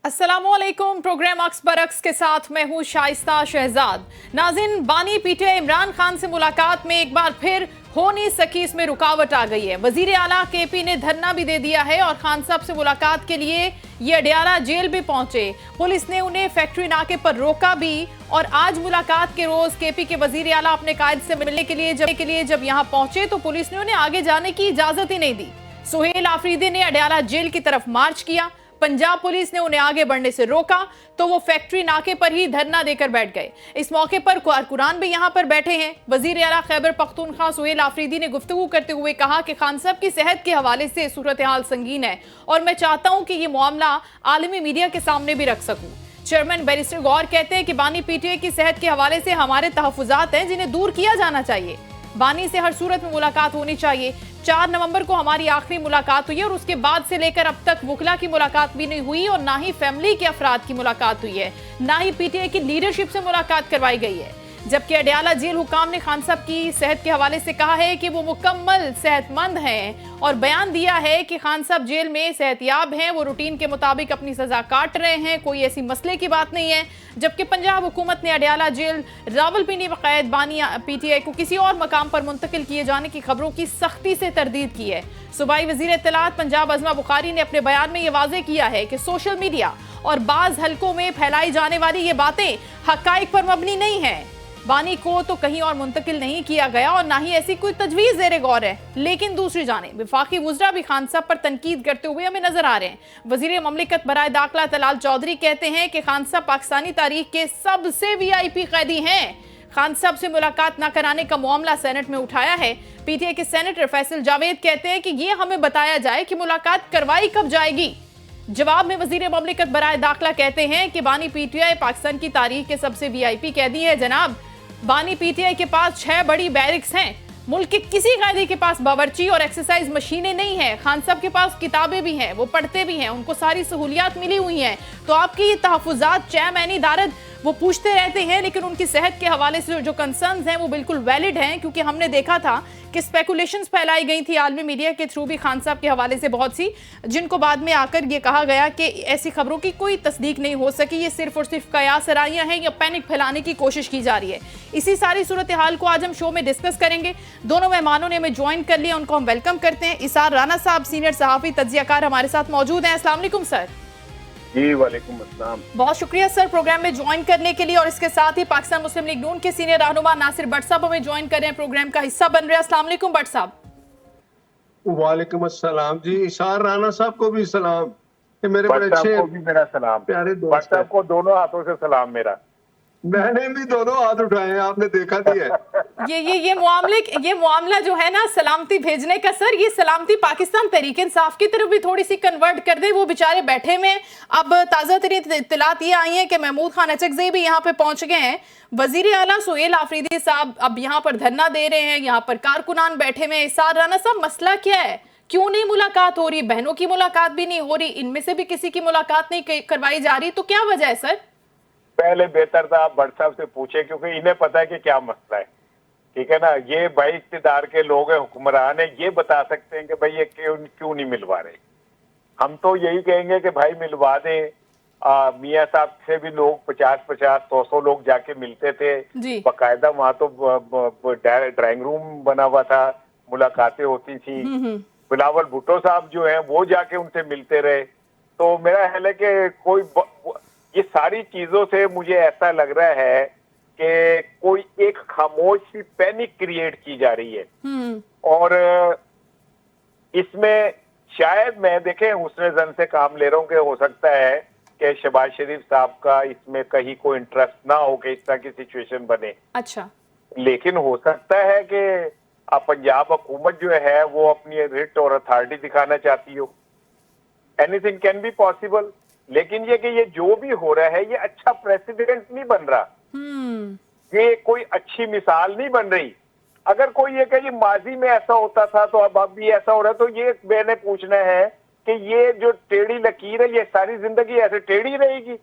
अस्सलामुअलैकुम। प्रोग्राम अक्स बरक्स के साथ मैं हूं शाइस्ता शहजाद। नाज़रीन, बानी पीटीआई इमरान खान से मुलाकात में एक बार फिर हो नहीं सकी, इसमें रुकावट आ गई है। वजीर आला केपी ने धरना भी दे दिया है और खान साहब से मुलाकात के लिए ये अडियाला जेल भी पहुंचे। पुलिस ने उन्हें फैक्ट्री नाके पर रोका भी और आज मुलाकात के रोज केपी के वजीर आला अपने कायद से मिलने के लिए जब यहां पहुंचे तो पुलिस ने उन्हें आगे जाने की इजाजत ही नहीं दी। सुहेल आफरीदी ने अडियाला जेल की तरफ मार्च किया। पंजाब पुलिस ने उन्हें आगे बढ़ने से रोका तो वो फैक्ट्री नाके पर ही धरना देकर बैठ गए। इस मौके पर कारकुनान भी यहां पर बैठे हैं। वजीर आला खैबर पख्तूनख्वा सुहेल आफरीदी ने गुफ्तगू करते हुए कहा कि खान साहब की सेहत के हवाले से सूरत हाल संगीन है और मैं चाहता हूं कि ये मामला आलमी मीडिया के सामने भी रख सकूं। चेयरमैन बैरिस्टर गौर कहते हैं कि बानी पीटीआई की सेहत के हवाले से हमारे तहफुजात हैं जिन्हें दूर किया जाना चाहिए। बानी से हर सूरत में मुलाकात होनी चाहिए। 4 नवंबर को हमारी आखिरी मुलाकात हुई और उसके बाद से लेकर अब तक वुकला की मुलाकात भी नहीं हुई और ना ही फैमिली के अफराद की मुलाकात हुई है, ना ही पीटीआई की लीडरशिप से मुलाकात करवाई गई है। जबकि अडियाला जेल हुकाम ने खान साहब की सेहत के हवाले से कहा है कि वो मुकम्मल सेहतमंद हैं और बयान दिया है कि खान साहब जेल में सेहतयाब हैं, वो रूटीन के मुताबिक अपनी सजा काट रहे हैं, कोई ऐसी मसले की बात नहीं है। जबकि पंजाब हुकूमत ने अडियाला जेल रावलपिंडी में कैद बानी पीटीआई को किसी और मकाम पर मुंतकिल किए जाने की खबरों की सख्ती से तरदीद की है। सूबाई वजीर इत्तलात पंजाब अज़मा बुखारी ने अपने बयान में यह वाज़ेह किया है कि सोशल मीडिया और बाज़ हलकों में फैलाई जाने वाली ये बातें हक़ाइक़ पर मबनी नहीं है। बानी को तो कहीं और मुंतकिल नहीं किया गया और ना ही ऐसी कोई तजवीज़ ज़ेरे गौर है। लेकिन दूसरी जानिब वफाकी वज़रा भी खान साहब पर तनकीद करते हुए हमें नजर आ रहे हैं। वज़ीर ममलिकत बराए दाखिला तलाल चौधरी कहते हैं कि खान साहब पाकिस्तानी तारीख के सबसे VIP कैदी हैं। खान साहब से मुलाकात न कराने का मामला सेनेट में उठाया है। पीटीआई के सेनेटर फैसल जावेद कहते हैं कि ये हमें बताया जाए कि मुलाकात करवाई कब जाएगी। जवाब में वजीर ममलिकत बराए दाखिला कहते हैं कि बानी पीटीआई पाकिस्तान की तारीख के सबसे VIP कैदी है। जनाब, बानी पीटीआई के पास 6 बड़ी बैरिक्स हैं। मुल्क के किसी कैदी के पास बावर्ची और एक्सरसाइज मशीनें नहीं है। खान साहब के पास किताबें भी हैं, वो पढ़ते भी हैं, उनको सारी सहूलियात मिली हुई हैं। तो आपकी ये तहफुजात चैमैनी दारद वो पूछते रहते हैं, लेकिन उनकी सेहत के हवाले से जो कंसर्न्स हैं वो बिल्कुल वैलिड हैं। क्योंकि हमने देखा था कि स्पेकुलेशंस फैलाई गई थी आलमी मीडिया के थ्रू भी खान साहब के हवाले से बहुत सी, जिनको बाद में आकर ये कहा गया कि ऐसी खबरों की कोई तस्दीक नहीं हो सकी, ये सिर्फ और सिर्फ कयास राइयां हैं या पैनिक फैलाने की कोशिश की जा रही है। इसी सारी सूरत हाल को आज हम शो में डिस्कस करेंगे। दोनों मेहमानों ने हमें ज्वाइन कर लिया, उनको हम वेलकम करते हैं। इसार राना साहब सीनियर सहाफ़ी तज्ज़ियाकार हमारे साथ मौजूद हैं। अस्सलाम वालेकुम सर। जी वालेकुम अस्सलाम। बहुत शुक्रिया सर प्रोग्राम में ज्वाइन करने के लिए। और इसके साथ ही पाकिस्तान मुस्लिम लीग नून के सीनियर रहनुमा नासिर भट्ट साहब हमें ज्वाइन कर रहे हैं, प्रोग्राम का हिस्सा बन रहे हैं। अस्सलाम वालेकुम भट्ट साहब। वालेकुम अस्सलाम जी। इशार राना साहब को भी सलाम। मेरे बड़े अच्छे को भी मेरा सलाम। प्यारे भट्ट दोस्त साहब को दोनों हाथों से सलाम मेरा। मैंने भी दोनों हाथ उठाए हैं, आपने देखा नहीं है। ये मामला जो है ना सलामती भेजने का सर, ये सलामती पाकिस्तान तहरीक इंसाफ की तरफ भी थोड़ी सी कन्वर्ट कर दे। वो बेचारे बैठे में अब ताज़ा तरीन इत्तलात ये आई है कि महमूद खान अचकज़ई भी यहाँ पे पहुंच गए हैं। वजीर आला सुहेल आफरीदी साहब अब यहाँ पर धरना दे रहे हैं, यहाँ पर कारकुनान बैठे में। इसार राना साहब, मसला क्या है? क्यों नहीं मुलाकात हो रही? बहनों की मुलाकात भी नहीं हो रही, इनमें से भी किसी की मुलाकात नहीं करवाई जा रही, तो क्या वजह है सर? पहले बेहतर था आप भट्ट साहब से पूछे, क्योंकि इन्हें पता है कि क्या मसला है। ठीक है ना, ये भाई इख्तिदार के लोग हैं, हुक्मरान है, ये बता सकते हैं कि भाई ये क्यों नहीं मिलवा रहे। हम तो यही कहेंगे कि भाई मिलवा दें। मियाँ साहब से भी लोग 50-50, 100 लोग जाके मिलते थे बाकायदा। वहां तो ड्राइंग रूम बना हुआ था, मुलाकातें होती थी। बिलावल भुट्टो साहब जो है वो जाके उनसे मिलते रहे। तो मेरा ख्याल है कि ये सारी चीजों से मुझे ऐसा लग रहा है कि कोई एक खामोश सी पैनिक क्रिएट की जा रही है। और इसमें शायद मैं देखें हुस्न ज़न से काम ले रहा हूँ कि हो सकता है कि शहबाज शरीफ साहब का इसमें कहीं कोई इंटरेस्ट ना हो कि इस तरह की सिचुएशन बने। अच्छा, लेकिन हो सकता है कि पंजाब हुकूमत जो है वो अपनी रिट और अथॉरिटी दिखाना चाहती हो। Anything can be possible. लेकिन ये जो भी हो रहा है ये अच्छा प्रेसिडेंट नहीं बन रहा। ये कोई अच्छी मिसाल नहीं बन रही। अगर कोई ये कहे माजी में ऐसा होता था तो अब भी ऐसा हो रहा है, तो ये मैंने पूछना है कि ये जो टेढ़ी लकीर है ये सारी जिंदगी ऐसे टेढ़ी रहेगी?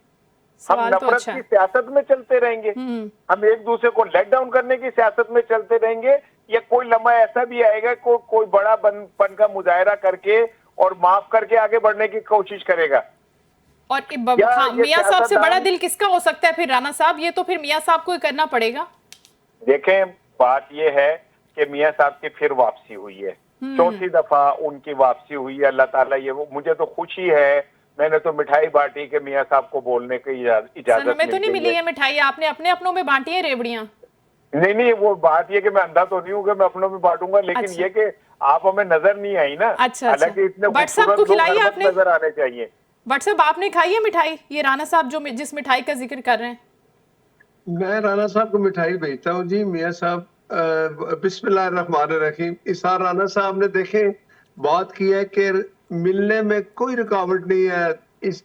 हम नफरत की सियासत में चलते रहेंगे? हम एक दूसरे को लेट डाउन करने की सियासत में चलते रहेंगे? या कोई लम्हा ऐसा भी आएगा कोई बड़ा पन का मुजाहरा करके और माफ करके आगे बढ़ने की कोशिश करेगा? और या ये मियां साहब से बड़ा सियासतदान, दिल किसका हो सकता है फिर राणा साहब? ये तो फिर मियां साहब को ही करना पड़ेगा। देखें बात ये है कि मियां साहब की फिर वापसी हुई है, चौथी दफा उनकी वापसी हुई है। अल्लाह ताला ये मुझे तो खुशी है, मैंने तो मिठाई बांटी कि मियां साहब को बोलने की सर इजाजत हमें तो मिल नहीं गई मिली है। है मिठाई, आपने अपने अपनों में बांटी है रेवड़ियां। नहीं नहीं, वो बात ये कि मैं अंधा तो नहीं हूँ कि मैं अपनों में बांटूंगा, लेकिन अच्छा ये कि आप हमें नजर नहीं आई ना। अच्छा अच्छा, हालांकि इतने भट्ट साहब को खूबसूरत लोग खिलाई हर है वक्त आपने? नजर आने चाहिए। भट्ट साहब आपने खाई है मिठाई? ये राणा साहब जो जिस मिठाई का जिक्र कर रहे हैं। मैं राणा साहब को मिठाई भेजता हूँ जी। मियाँ साहब बिस्मिल्लाहिर्रहमानिर्रहीम। इसार राणा साहब ने देखे बात की है कि मिलने में कोई रुकावट नहीं है। इस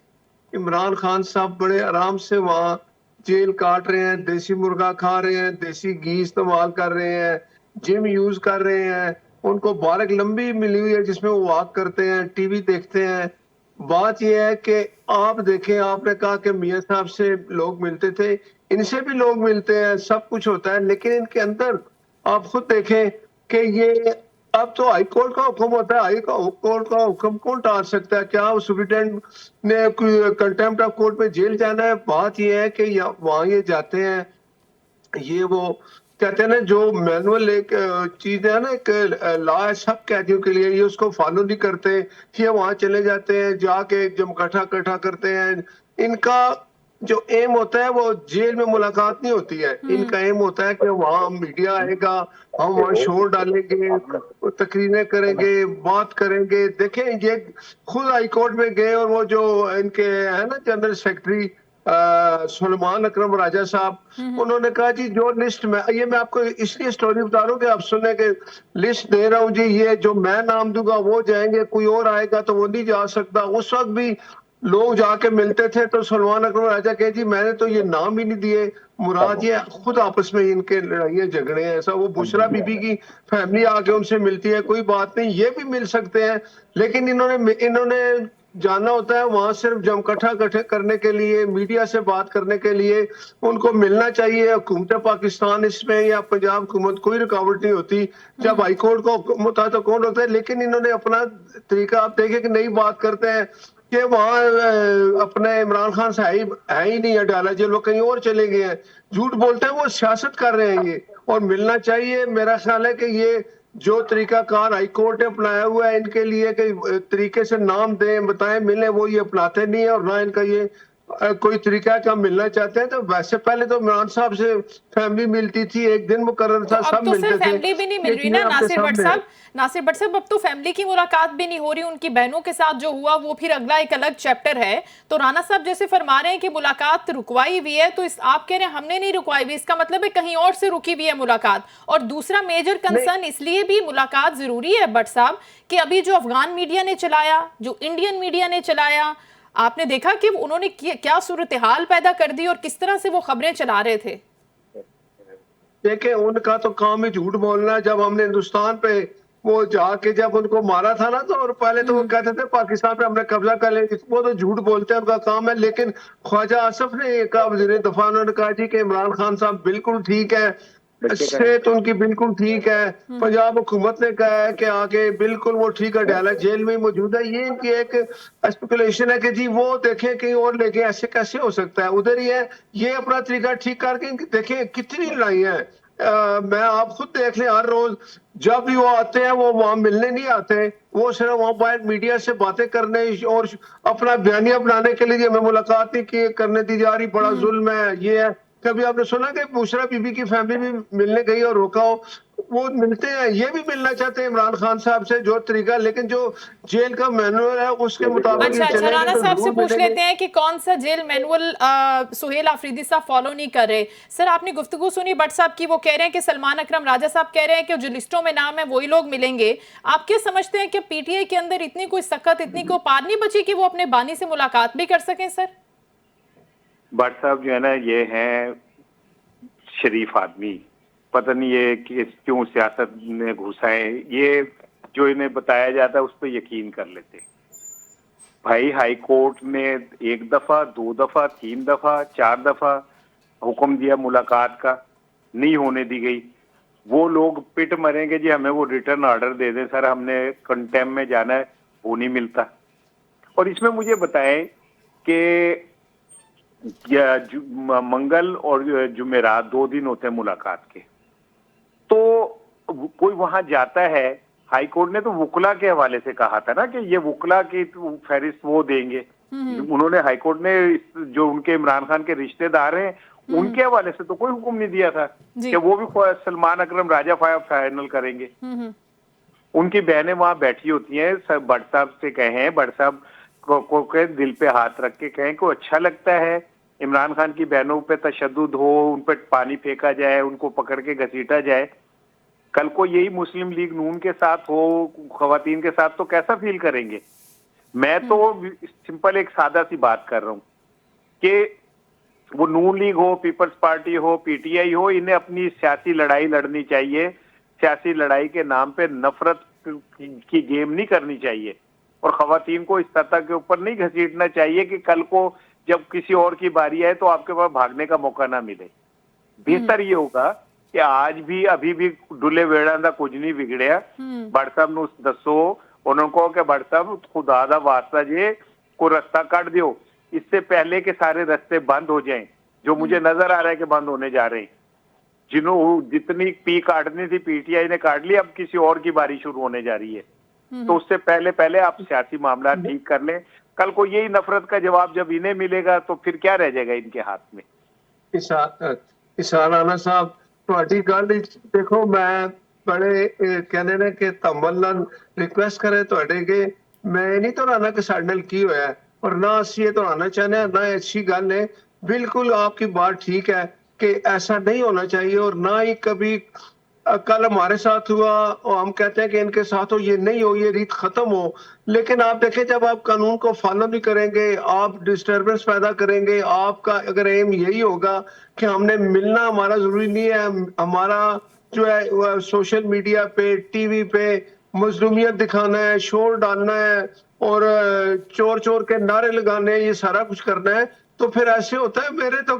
इमरान खान साहब बड़े आराम से वहाँ जेल काट रहे हैं, देसी मुर्गा खा रहे हैं, देसी घी इस्तेमाल कर रहे हैं, जिम यूज कर रहे हैं। उनको बारक लंबी मिली हुई है जिसमें वो वॉक करते हैं, टीवी देखते हैं। बात यह है कि आप देखें, आपने कहा कि मियां साहब से लोग मिलते थे, इनसे भी लोग मिलते हैं, सब कुछ होता है, लेकिन इनके अंदर आप खुद देखें कि ये अब तो हाई कोर्ट का हुक्म होता है। हाई कोर्ट का हुक्म कौन टाल सकता है? क्या सुप्रिटेंडेंट ने कोई कंटेम्प्ट ऑफ कोर्ट में जेल जाना है? बात यह है कि वहां ये जाते हैं, ये वो कहते हैं ना, जो मैनुअल एक चीज है ना, एक लॉ है सब कैदियों के लिए, ये उसको फॉलो नहीं करते। ये वहां चले जाते हैं, जाके जमकटा इकट्ठा करते हैं। इनका जो एम होता है वो जेल में मुलाकात नहीं होती है। इनका एम होता है कि वहां मीडिया आएगा, हम वहां शोर डालेंगे, तकरीरें करेंगे, बात करेंगे। देखें ये खुद हाई कोर्ट में गए और वो जो इनके है ना जनरल सेक्रेटरी सुलेमान अकरम राजा साहब, उन्होंने कहा जी जो लिस्ट में, ये मैं आपको इसलिए स्टोरी बता रहा हूँ कि आप सुनने के, लिस्ट दे रहा हूँ जी, ये जो मैं नाम दूंगा वो जाएंगे, कोई और आएगा तो वो नहीं जा सकता। उस वक्त भी लोग जाके मिलते थे तो सलमान अकरम राजा कहे जी मैंने तो ये नाम ही नहीं दिए। मुराद ये खुद आपस में इनके लड़ाइयाँ झगड़े हैं। ऐसा वो बुशरा बीबी की फैमिली आके उनसे मिलती है, कोई बात नहीं, ये भी मिल सकते हैं। लेकिन इन्होंने जाना होता है वहां सिर्फ जमकटा इकट्ठे करने के लिए, मीडिया से बात करने के लिए। उनको मिलना चाहिए। हुकूमत पाकिस्तान इसमें या पंजाब हुकूमत कोई रुकावट नहीं होती। जब हाईकोर्ट का हुक्म होता है तो कौन होता है, लेकिन इन्होंने अपना तरीका, आप देखें कि नई बात करते हैं कि वहां अपने इमरान खान से है ही नहीं अडाला जी, लोग कहीं और चले गए हैं। झूठ बोलते हैं, वो सियासत कर रहे हैं ये। और मिलना चाहिए। मेरा ख्याल है कि ये जो तरीकाकार हाई कोर्ट ने अपनाया हुआ है इनके लिए कि तरीके से नाम दें, बताएं, मिले, वो ये अपनाते नहीं है। और ना इनका ये कोई तरीका है कि हम मिलना चाहते हैं। तो वैसे पहले तो इमरान साहब से फैमिली मिलती थी, एक दिन मुकर्रर तो था, अब सब तो सर मिलते थे। फैमिली भी नहीं मिल ये रही चीजें ना आपके नासिर भट्ट सामने है। साहब। नासिर भट्ट साहब अब तो फैमिली की मुलाकात भी नहीं हो रही, उनकी बहनों के साथ जो हुआ वो फिर अगला एक अलग चैप्टर है। तो राणा साहब जैसे फरमा रहे हैं कि मुलाकात रुकवाई हुई है, तो इस आप कह रहे हैं हमने नहीं रुकवाई हुई, इसका मतलब है कहीं और से रुकी हुई है मुलाकात। और दूसरा मेजर कंसर्न इसलिए भी मुलाकात जरूरी है भट्ट साहब कि अभी जो अफगान मीडिया ने चलाया, जो इंडियन मीडिया ने चलाया, आपने देखा कि उन्होंने क्या सूरत हाल पैदा कर दी और किस तरह से वो खबरें चला रहे थे। देखे उनका तो काम ही झूठ बोलना है। जब हमने हिंदुस्तान पे वो जाके जब उनको मारा था ना, तो और पहले तो वो कहते थे पाकिस्तान पे हमने कब्जा कर लिया, वो तो झूठ बोलते हैं, उनका काम है। लेकिन ख्वाजा आसफ ने ये कहा, वजीर दफा, उन्होंने कहा जी कि इमरान खान साहब बिल्कुल ठीक है, सेहत उनकी बिल्कुल ठीक है। पंजाब हुकूमत ने कहा है कि आके बिल्कुल वो ठीक है, डाला जेल में मौजूद है। ये इनकी एक स्पेकुलेशन है कि जी वो देखें कहीं और लेके, ऐसे कैसे हो सकता है, उधर ही है। ये अपना तरीका ठीक करके देखें कितनी लड़ाइयां हैं। मैं आप खुद देख लें, हर रोज जब भी वो आते हैं वो वहां मिलने नहीं आते, वो सिर्फ वहां बाहर मीडिया से बातें करने और अपना बयानिया बनाने के लिए हमें मुलाकात नहीं की करने दी जा रही, बड़ा जुल्म है, ये है। कभी आपने सुना कि बुशरा बीबी की फैमिली भी मिलने गई और रोका हो? वो मिलते हैं, ये भी मिलना चाहते हैं इमरान खान साहब से जो तरीका, लेकिन जो जेल का मैनुअल है उसके मुताबिक अच्छा अच्छा, चलेंगे राणा तो साहब से जरूर पूछ मिलेंगे। लेते हैं कि कौन सा जेल मैनुअल सुहेल आफरीदी साहब फॉलो नहीं कर रहे। सर आपने गुफ्तगू सुनी भट्ट साहब की, वो कह रहे हैं कि सलमान अकरम राजा साहब कह रहे हैं कि जो लिस्टों में नाम है वही लोग मिलेंगे। आप क्या समझते हैं कि पीटीआई के अंदर इतनी कोई सख्त, इतनी कोई पार नहीं बची कि वो अपने बानी से मुलाकात भी कर सकें? सर भट्ट साहब जो है ना, ये हैं शरीफ आदमी, पता नहीं ये क्यों सियासत में घुसा है। ये जो इन्हें बताया जाता है उस पर यकीन कर लेते। भाई हाई कोर्ट ने 1 दफा, 2 दफा, 3 दफा, 4 दफा हुक्म दिया मुलाकात का, नहीं होने दी गई। वो लोग पिट मरेंगे जी हमें वो रिटर्न ऑर्डर दे दें सर, हमने कंटेम्प्ट में जाना है, वो नहीं मिलता। और इसमें मुझे बताएं कि मंगल और जुमेरात 2 दिन होते हैं मुलाकात के, तो कोई वहां जाता है, हाई कोर्ट ने तो वुकला के हवाले से कहा था ना कि ये वुकला की फहरिस्त वो देंगे। उन्होंने हाई कोर्ट ने जो उनके इमरान खान के रिश्तेदार हैं उनके हवाले से तो कोई हुक्म नहीं दिया था कि वो भी सलमान अकरम राजा फाइनल करेंगे। उनकी बहनें वहां बैठी होती हैं, सब भट्ट साहब से कहें, भट्ट साहब को के दिल पे हाथ रख के कहें को अच्छा लगता है इमरान खान की बहनों पे तशद्दुद हो, उन पे पानी फेंका जाए, उनको पकड़ के घसीटा जाए। कल को यही मुस्लिम लीग नून के साथ हो, खवातीन के साथ, तो कैसा फील करेंगे? मैं तो सिंपल एक सादा सी बात कर रहा हूं कि वो नून लीग हो, पीपल्स पार्टी हो, पीटीआई हो, इन्हें अपनी सियासी लड़ाई लड़नी चाहिए। सियासी लड़ाई के नाम पे नफरत की गेम नहीं करनी चाहिए और खवातीन को इस सतह के ऊपर नहीं घसीटना चाहिए कि कल को जब किसी और की बारी आए तो आपके पास भागने का मौका ना मिले। बेहतर ये होगा कि आज भी अभी भी डुले वेड़ा दा कुछ नहीं बिगड़िया। भट्ट साहब नूं दसो, उन्होंने कहो कि भट्ट साहब खुदा दा वास्ता जे को रास्ता काट दियो, इससे पहले के सारे रास्ते बंद हो जाएं, जो मुझे नजर आ रहा है कि बंद होने जा रहे हैं। जितनी पी काटनी थी पीटीआई ने काट ली, अब किसी और की बारी शुरू होने जा रही है। तो उससे पहले आप सियासी मामला ठीक कर लें। कल को यही नफरत का जवाब जब इन्हें मिलेगा तो फिर क्या रह जाएगा इनके हाथ में? इशान राणा साहब, ਤੁਹਾਡੀ ਗੱਲ देखो, मैं बड़े कहने ने कि ਧੰਮਲ ਨਾਲ रिक्वेस्ट करे ਤੁਹਾਡੇ के मैं नहीं ਤੁਹਾਡਾ ਕਿ ਸਾਡੇ ਨਾਲ ਕੀ ਹੋਇਆ और ना ਅਸੀਂ ਇਹ ਤੁਹਾਡਾ ਚਾਹਨੇ ना अच्छी गल है। बिल्कुल आपकी बात ठीक है कि ऐसा नहीं होना चाहिए और ना ही कभी कल हमारे साथ हुआ और हम कहते हैं कि इनके साथ हो, ये नहीं हो, ये रीत खत्म हो। लेकिन आप देखें, जब आप कानून को फॉलो नहीं करेंगे, आप डिस्टर्बेंस पैदा करेंगे, आपका अगर एम यही होगा कि हमने मिलना हमारा जरूरी नहीं है, हमारा जो है सोशल मीडिया पे, टीवी पे मजलूमियत दिखाना है, शोर डालना है और चोर चोर के नारे लगाने हैं, ये सारा कुछ करना है, तो फिर ऐसे होता है। मेरे तो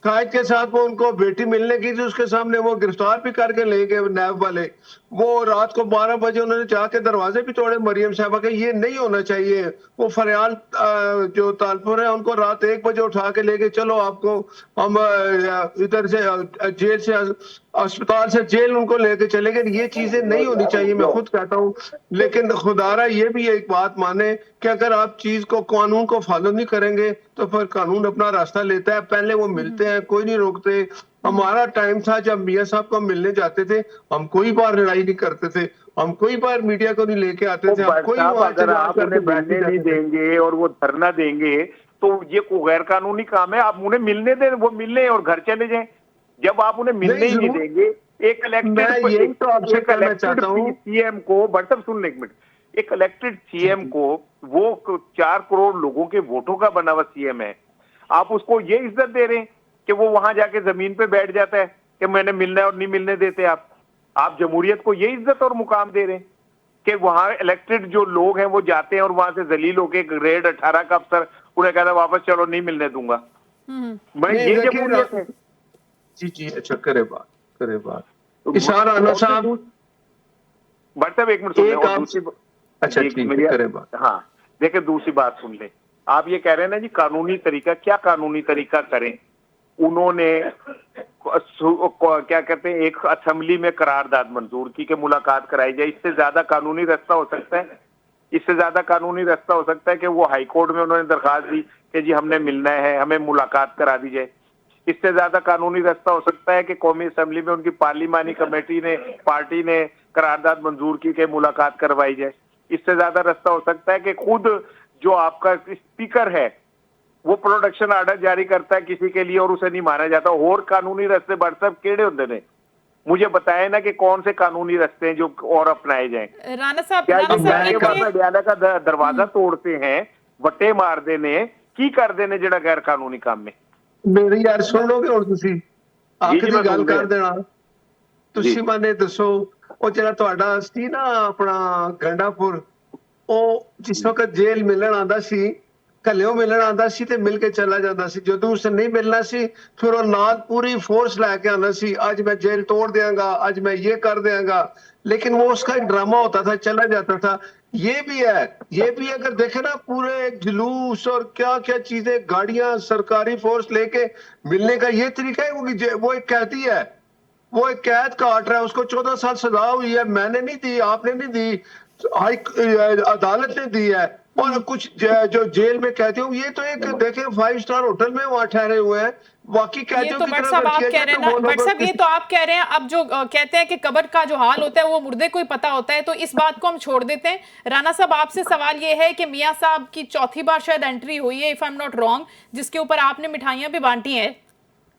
कायद के साथ वो उनको बेटी मिलने की थी, उसके सामने वो गिरफ्तार भी करके ले गए नैब वाले। वो रात को 12 बजे उन्होंने जाके दरवाजे भी तोड़े मरियम साहबा के। ये नहीं होना चाहिए। वो फरियाल जो तालपुर है उनको रात 1 बजे उठा के ले गए, चलो आपको हम इधर से जेल से अस्पताल से जेल उनको लेके चले गए। ये चीजें नहीं होनी चाहिए, मैं खुद कहता हूँ। लेकिन खुदारा ये भी एक बात माने कि अगर आप चीज को, कानून को फॉलो नहीं करेंगे तो फिर कानून अपना रास्ता लेता है। पहले वो मिलते हैं, कोई नहीं रोकते। हमारा टाइम था जब मियाँ साहब को मिलने जाते थे, हम कोई बार लड़ाई नहीं करते थे, हम कोई बार मीडिया को नहीं लेके आते थे, हम कोई अगर आप उन्हें बैठने नहीं देंगे और वो धरना देंगे तो ये को गैर कानूनी काम है। आप उन्हें मिलने दें, वो मिलने और घर चले जाएं। जब आप उन्हें मिलने ही नहीं देंगे, एक इलेक्टेड सीएम को, बट सुन ले एक मिनट, एक इलेक्टेड सीएम को, वो 4 करोड़ लोगों के वोटों का बना हुआ सीएम है, आप उसको ये इज्जत दे रहे हैं कि वो वहां जाके जमीन पे बैठ जाता है कि मैंने मिलना है और नहीं मिलने देते। आप जमहूरियत को ये इज्जत और मुकाम दे रहे हैं कि वहां इलेक्टेड जो लोग हैं वो जाते हैं और वहां से जलील होके ग्रेड 18 का अफसर उन्हें कहता है वापस चलो, नहीं मिलने दूंगा। मैं ये जमहूरियत है। जी अच्छा, करे बात इशान राणा साहब। भट्ट साहब एक मिनट सुन लें। अच्छा ठीक है, करे बात। हाँ देखिए, दूसरी बात सुन ले। आप ये कह रहे हैं ना जी कानूनी तरीका, क्या कानूनी तरीका करें? उन्होंने क्या कहते हैं, एक असेंबली में करारदाद मंजूर की कि मुलाकात कराई जाए। इससे ज्यादा कानूनी रास्ता हो सकता है? इससे ज्यादा कानूनी रास्ता हो सकता है कि वो हाई कोर्ट में उन्होंने दरखास्त दी कि जी हमने मिलना है, हमें मुलाकात करा दी जाए। इससे ज्यादा कानूनी रास्ता हो सकता है कि कौमी असेंबली में उनकी पार्लिमानी कमेटी ने, पार्टी ने करारदाद मंजूर की कि मुलाकात करवाई जाए। इससे ज्यादा रास्ता हो सकता है कि खुद जो आपका स्पीकर है वो प्रोडक्शन ऑर्डर जारी करता है किसी के लिए और उसे नहीं माना जाता। और कानूनी रास्ते बढ़ सब केड़े होते हैं? मुझे बताए ना कि कौन से कानूनी रास्ते हैं जो और अपनाए जाएं। राणा साहब अदालत का दरवाजा तोड़ते हैं, वट्टे मार देने की कर देने जड़ा गैर कानूनी काम में। मेरी यार सुन लोगे और ਤੁਸੀਂ ਆਖਰੀ ਗੱਲ ਕਰ ਦੇਣਾ। ਤੁਸੀਂ ਮਾਨੇ ਦੱਸੋ, ਉਹ ਜਿਹੜਾ ਤੁਹਾਡਾ ਸੀ ਨਾ ਆਪਣਾ ਗੰਡਾਪੁਰ, ਉਹ ਜਿਸ ਵਕਤ ਜੇਲ੍ਹ ਮਿਲਣ ਆਂਦਾ ਸੀ, ਘਲਿਓ ਮਿਲਣ ਆਂਦਾ ਸੀ ਤੇ ਮਿਲ ਕੇ ਚਲਾ ਜਾਂਦਾ ਸੀ। ਜਦੋਂ ਉਸਨੇ ਨਹੀਂ ਮਿਲਣਾ ਸੀ फिर वो नाल पूरी फोर्स लेके आना सी, आज मैं जेल तोड़ देंगा, आज मैं ये कर देंगा। लेकिन वो उसका एक ड्रामा होता था, चला जाता था। ये भी है, ये भी अगर देखे ना पूरे जुलूस और क्या क्या चीजें, गाड़ियां, सरकारी फोर्स लेके मिलने का ये तरीका है। वो एक कहती है, वो एक कैद काट रहा है, उसको 14 साल सजा हुई है, मैंने नहीं दी, आपने नहीं दी, अदालत ने दी है। और कुछ जो जेल में कहते हो, ये तो एक देखे 5 स्टार होटल में वहां ठहरे हुए हैं, बाकी ये कहते तो भट्ट साहब आप कह रहे हैं ना, भट्ट साहब ये तो आप कह रहे हैं। अब जो कहते हैं कि कब्र का जो हाल होता है वो मुर्दे को ही पता होता है, तो इस बात को हम छोड़ देते हैं। राणा साहब आपसे सवाल ये है कि मियां साहब की चौथी बार शायद एंट्री हुई है, if I am not wrong, जिसके ऊपर आपने मिठाइयां भी बांटी हैं।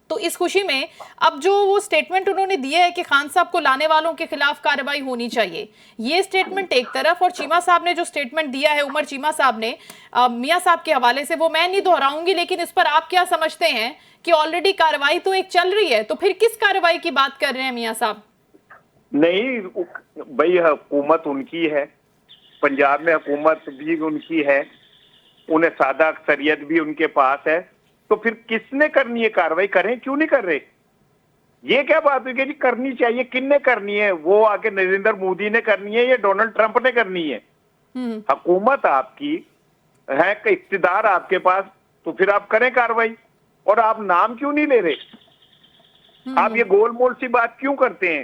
तो इस खुशी में अब जो वो स्टेटमेंट उन्होंने दिया है कि खान साहब को लाने वालों के खिलाफ कार्रवाई होनी चाहिए, ये स्टेटमेंट एक तरफ, और चीमा साहब ने जो स्टेटमेंट दिया है, उमर चीमा साहब ने मियां साहब के हवाले से, वो मैं नहीं दोहराऊंगी, लेकिन इस पर आप क्या समझते हैं कि ऑलरेडी कार्रवाई तो एक चल रही है, तो फिर किस कार्रवाई की बात कर रहे हैं मियां साहब? नहीं भाई, हुकूमत उनकी है, पंजाब में हुकूमत भी उनकी है, उन्हें सादा अक्सरियत भी उनके पास है, तो फिर किसने करनी है कार्रवाई? करें, क्यों नहीं कर रहे? ये क्या बात हुई कि जी करनी चाहिए? किसने करनी है? वो आके नरेंद्र मोदी ने करनी है या डोनाल्ड ट्रंप ने करनी है? हुकूमत आपकी है, इख्तिदार आपके पास, तो फिर आप करें कार्रवाई। और आप नाम क्यों नहीं ले रहे? आप ये गोलमोल सी बात क्यों करते हैं?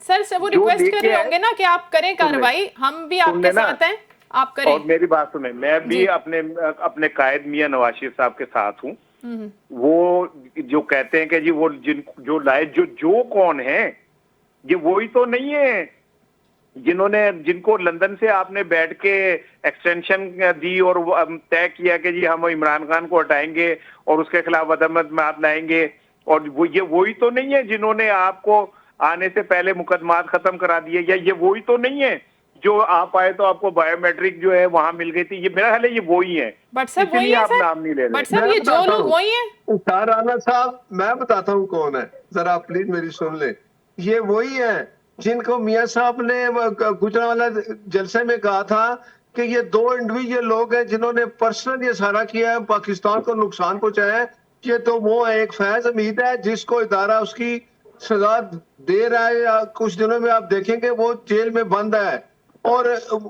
सर वो रिक्वेस्ट कर रहे होंगे ना कि आप करें कार्रवाई, हम भी आपके साथ हैं, आप करें। और मेरी बात सुने, मैं भी अपने कायद मियां नवाज शरीफ साहब के साथ हूँ। वो जो कहते हैं कि जी वो जो लाए जो कौन है, ये वही तो नहीं है जिनको लंदन से आपने बैठ के एक्सटेंशन दी और तय किया कि जी हम इमरान खान को हटाएंगे और उसके खिलाफ अदम-ए-एतमाद लाएंगे। और ये वही तो नहीं है जिन्होंने आपको आने से पहले मुकदमात खत्म करा दिए, या ये वही तो नहीं है जो आप आए तो आपको बायोमेट्रिक जो है वहां मिल गई थी? ये मेरा ख्याल है ये वही है, इसलिए आप नाम नहीं ले रहे। बट साहब ये जो लोग वही हैं। राणा साहब मैं बताता हूँ कौन है, जरा प्लीज मेरी सुन ले। ये वही है जिनको मियां साहब ने गुजरांवाला जलसे में कहा था कि ये 2 इंडिविजुअल लोग हैं जिन्होंने पर्सनल ये सारा किया है, पाकिस्तान को नुकसान पहुंचाया है। ये तो वो है, एक फैज हमीद है जिसको इदारा उसकी सजा दे रहा है, या कुछ दिनों में आप देखेंगे वो जेल में बंद है। और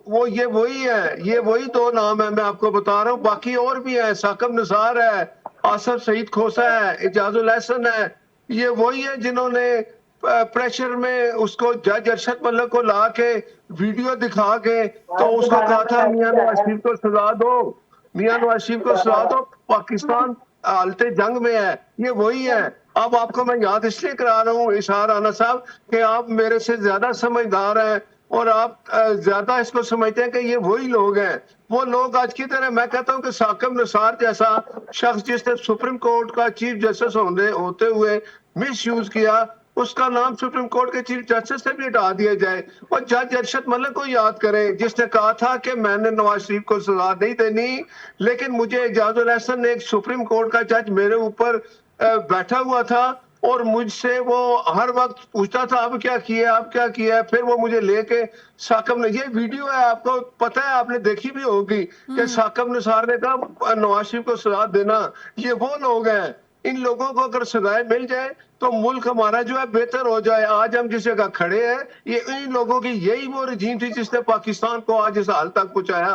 वो ये वही है, ये वही 2 नाम है मैं आपको बता रहा हूँ। बाकी और भी है, साकब निसार है, आसफ सईद खोसा है, इजाजुल हसन है। ये वही है जिन्होंने प्रेशर में उसको जज अरशद मलिक को ला के वीडियो दिखा के तो उसको कहा था मियां नवाज शरीफ को सजा दो, मियां नवाज शरीफ को सजा दो, पाकिस्तान हालते जंग में है। ये वही है। अब आपको मैं याद इसलिए करा रहा हूँ इशार राणा साहब कि आप मेरे से ज्यादा समझदार हैं और आप ज्यादा इसको समझते हैं कि ये वही लोग हैं। वो लोग आज की तरह, मैं कहता हूँ कि साकिब निसार जैसा शख्स जिसने सुप्रीम कोर्ट का चीफ जस्टिस होते हुए मिस यूज किया, उसका नाम सुप्रीम कोर्ट के चीफ जस्टिस से भी हटा दिया जाए। और जज अरशद मलिक को याद करें जिसने कहा था कि मैंने नवाज शरीफ को सजा नहीं देनी, लेकिन मुझे इजाजुल हसन ने, एक सुप्रीम कोर्ट का जज मेरे ऊपर बैठा हुआ था और मुझसे वो हर वक्त पूछता था अब क्या किया, अब क्या किया। फिर वो मुझे लेके साकिब ने, ये वीडियो है आपको पता है, आपने देखी भी होगी कि साकिब निसार ने कहा नवाज शरीफ को सजा देना। ये वो लोग हैं, इन लोगों को अगर सजाएं मिल जाए तो मुल्क हमारा जो है बेहतर हो जाए। आज हम जिस जगह खड़े हैं, ये इन लोगों की यही वो रजीम थी जिसने पाकिस्तान को आज इस हाल तक पहुंचाया।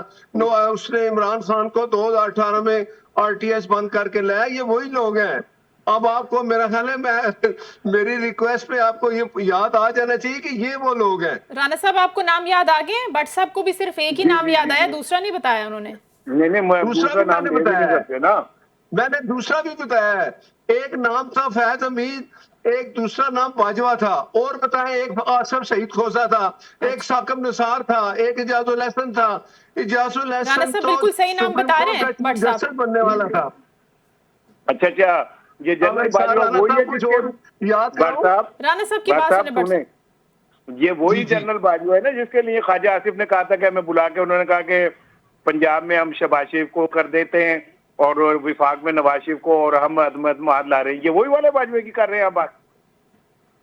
उसने इमरान खान को 2018 में RTS बंद करके लाया। ये वही लोग हैं। अब आपको मेरा ख्याल है, मेरी रिक्वेस्ट पे आपको ये याद आ जाना चाहिए कि ये वो लोग हैं। राणा साहब आपको नाम याद आ गए? भट्ट साहब को भी सिर्फ एक ही नाम याद आया, दूसरा नहीं बताया उन्होंने। नहीं, दूसरा नाम बताया ना, मैंने दूसरा भी बताया है। एक नाम था फैज हमीद, एक दूसरा नाम बाजवा था, और बताया एक आसफ सईद खोसा था, एक साकिब निसार था, एक इजाजुल हसन था। इजाजुल हसन तो बिल्कुल सही नाम बता रहे हैं भट्ट साहब, बनने वाला था। अच्छा, ये जनरल बाजवा वही है जिसके याद साहब, राणा साहब की बात सुने, ये वही जनरल बाजवा है ना जिसके लिए ख्वाजा आसिफ ने कहा था कि हमें बुला के उन्होंने कहा कि पंजाब में हम शहबाज शरीफ को कर देते हैं और विफाक में नवाज शरीफ को, और हम अदम-ए-एतमाद ला रहे हैं। ये वही वाले बाजवे की कर रहे हैं आप बात?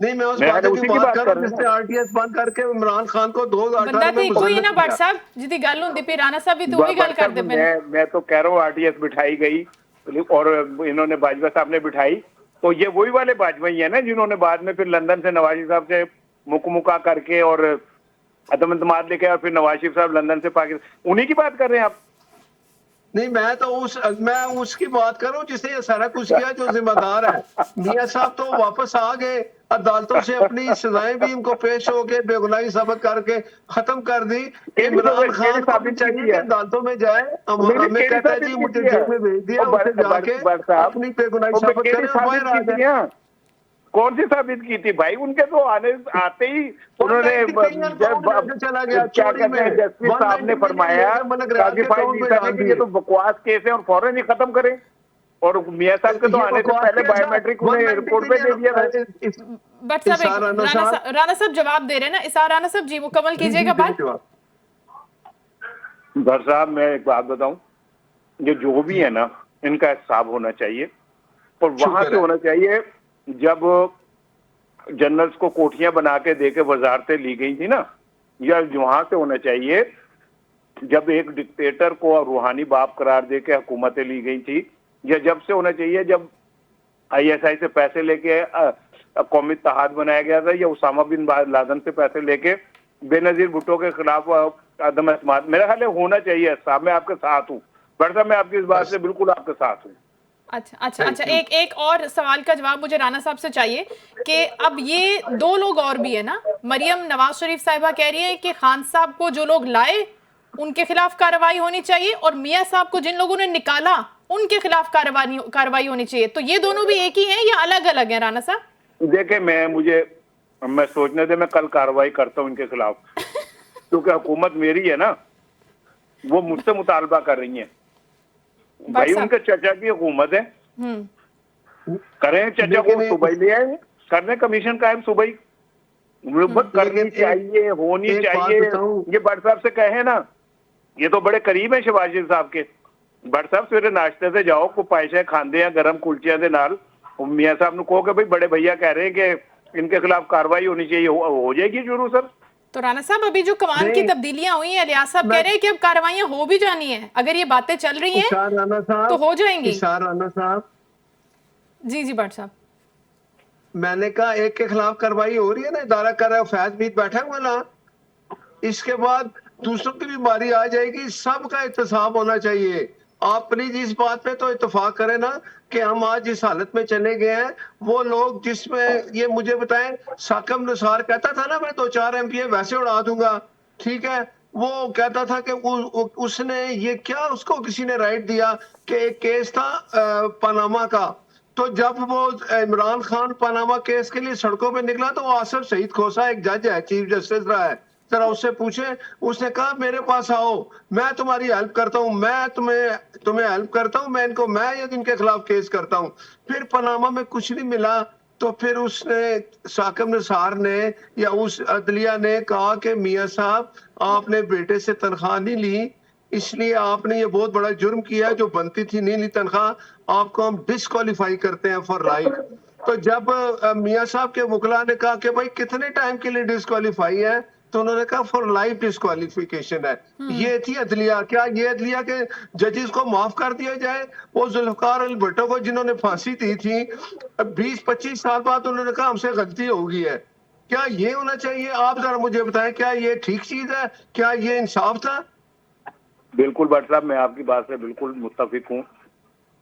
नहीं, मैं उस मैं वादे उसी की की बात बात कर कर रहा हूँ रहे जिससे हैं। आरटीएस बंद करके इमरान खान को 2018 ਬੰਦਾ में ਤੇ ਇੱਕੋ ਹੀ मुसल्लत ਨਾ ਭੱਟ किया। ਸਾਹਿਬ ਜਿਹਦੀ ਗੱਲ ਹੁੰਦੀ ਪਈ ਰਾਣਾ ਸਾਹਿਬ ਵੀ ਤੇ ਉਹੀ ਗੱਲ ਕਰਦੇ ਪਏ ਨੇ। मैं तो कह रहा हूँ आरटीएस बिठाई गई और इन्होंने बाजवा साहब ने बिठाई, तो ये वही वाले बाजवा ही है ना जिन्होंने बाद में फिर लंदन से नवाज शरीफ साहब से मुका करके और अदमतमाद लेके और फिर नवाज शरीफ साहब लंदन से पाकिस्तान, उन्हीं की बात कर रहे हैं आप। नहीं, मैं उसकी बात कर रहा हूँ जिसने ये सारा कुछ किया, जो जिम्मेदार है। मियां साहब तो वापस आ गए अदालतों से, अपनी सजाएं भी इनको पेश होके बेगुनाही साबित करके खत्म कर दी। इमरान खान को भी साबित की चाहिए थी कि है, अदालतों में जाए, हमें केड़ी कहता है साबित जी की मुझे थी है, जेल में भेज दिया, उसे जाके साहब अपनी बेगुनाही वो साबित केड़ी करे और साबित बाहर आ की थी जाए। यहाँ? कौन सी साबित की थी भाई? उनके तो आते ही उन्होंने 190 मिलियन पाउंड लेके चला गया क्या चोरी कहते हैं, में। जस्टिस साहब 190 ने मिलियन फरमाया लेके मनगराज के क्लासिफाइड अकाउंट में लीडर ने डाल कि ये दिए। तो बकवास केस है और फौरन ही खत्म करें, और मियां साहब के तो ये आने से बकवास पहले केस है। बायोमेट्रिक उन्हें 190 एयरपोर्ट पे दे दिया था। मिलियन भट्ट साहब इसार एक राणा साहब राणा साहब जवाब दे रहे हैं ना, इसार राणा साहब जी मुकम्मल जी कीजिएगा जी बात। जवाब। भट्ट साहब मैं एक बात बताऊं, ये जो भी है ना इनका हिसाब होना चाहिए, और वहां शुक्र से है। होना चाहिए जब जनरल्स को कोठियां बना के दे के वजारतें ली गई थी ना, या वहां से होना चाहिए जब एक डिक्टेटर को रूहानी बाप करार दे के हुकूमतें ली गई थी, या जब से होना चाहिए जब आईएसआई से पैसे लेके कौमी इत्तेहाद बनाया गया था, या उसामा बिन लादेन से पैसे लेके बेनजीर भुट्टो के खिलाफ अदम एतमाद। मेरा ख्याल है होना चाहिए साहब, मैं आपके साथ हूँ भट्ट साहब, मैं आपकी इस बात से बिल्कुल आपके साथ हूँ। अच्छा एक और सवाल का जवाब मुझे राणा साहब से चाहिए कि अब ये दो लोग और भी है ना, मरियम नवाज शरीफ साहिबा कह रही है कि खान साहब को जो लोग लाए उनके खिलाफ कार्रवाई होनी चाहिए, और मियां साहब को जिन लोगों ने निकाला उनके खिलाफ कार्रवाई होनी चाहिए। तो ये दोनों भी एक ही हैं या अलग अलग हैं राणा साहब? देखे, मैं सोचने दे, मैं कल कार्रवाई करता हूँ इनके खिलाफ क्योंकि हुकूमत मेरी है ना, वो मुझसे मुतालबा कर रही है भाई, उनके चचा की हुकूमत है, करें चचा को सुबह ले आए, करने कमीशन कायम सुबह ही करनी चाहिए, होनी चाहिए। ये भट्ट साहब से कहे ना, ये तो बड़े करीब है शहबाज शरीफ साहब के। भट्ट साहब सवेरे नाश्ते से जाओ, को पायशे खांदे हैं गरम कुलचियां दे नाल, मियां साहब ने कहो कि भाई बड़े भैया कह रहे हैं कि इनके खिलाफ कार्रवाई होनी चाहिए, हो जाएगी शुरू सर। तो राणा साहब अभी जो कमान की तब्दीलियां हुई हैं, लियाज साहब कह रहे हैं कि अब कार्रवाइयां हो भी जानी है, अगर ये बातें चल रही हैं तो हो जाएंगी। इसार राणा साहब जी जी भट्ट साहब, मैंने कहा एक के खिलाफ कार्रवाई हो रही है ना, इदारा कर रहा है, फैज भी बैठा हुआ ना, इसके बाद दूसरों की भी बारी आ जाएगी, सबका एहतसाब होना चाहिए। आप प्लीज इस बात पे तो इत्तेफाक करें ना कि हम आज जिस हालत में चले गए हैं, वो लोग जिसमें ये मुझे बताएं, साकिब निसार कहता था ना मैं 2-4 एमपीए वैसे उड़ा दूंगा, ठीक है, वो कहता था कि उसने ये क्या, उसको किसी ने राइट दिया कि एक केस था पनामा का, तो जब वो इमरान खान पनामा केस के लिए सड़कों पे निकला तो वो आसिफ सईद खोसा एक जज है, चीफ जस्टिस रहा है, जरा उससे पूछे, उसने कहा मेरे पास आओ, मैं तुम्हारी हेल्प करता हूँ, मैं तुम्हें हेल्प करता हूँ, मैं इनके खिलाफ केस करता हूँ। फिर पनामा में कुछ नहीं मिला, तो फिर उसने साकिब निसार ने या उस अदलिया ने कहा कि मियां साहब आपने बेटे से तनख्वाह नहीं ली, इसलिए आपने ये बहुत बड़ा जुर्म किया, जो बनती थी नहीं ली तनख्वाह, आपको हम डिस्क्वालीफाई करते हैं फॉर लाइफ। तो जब मियां साहब के वकला ने कहा कि भाई कितने टाइम के लिए डिस्क्वालीफाई है, तो उन्होंने कहा फॉर लाइफ डिस्क्वालिफिकेशन है। ये थी अदलिया। क्या ये अदलिया के जजेस को माफ कर दिया जाए? वो जुल्फकार अली भुट्टो को जिन्होंने फांसी दी थी, 20-25 साल बाद उन्होंने कहा हमसे गलती हो गई है, क्या ये होना चाहिए? आप जरा मुझे बताएं, क्या ये ठीक चीज है? क्या ये इंसाफ था? बिल्कुल भट्ट साहब, मैं आपकी बात से बिल्कुल मुत्तफिक हूँ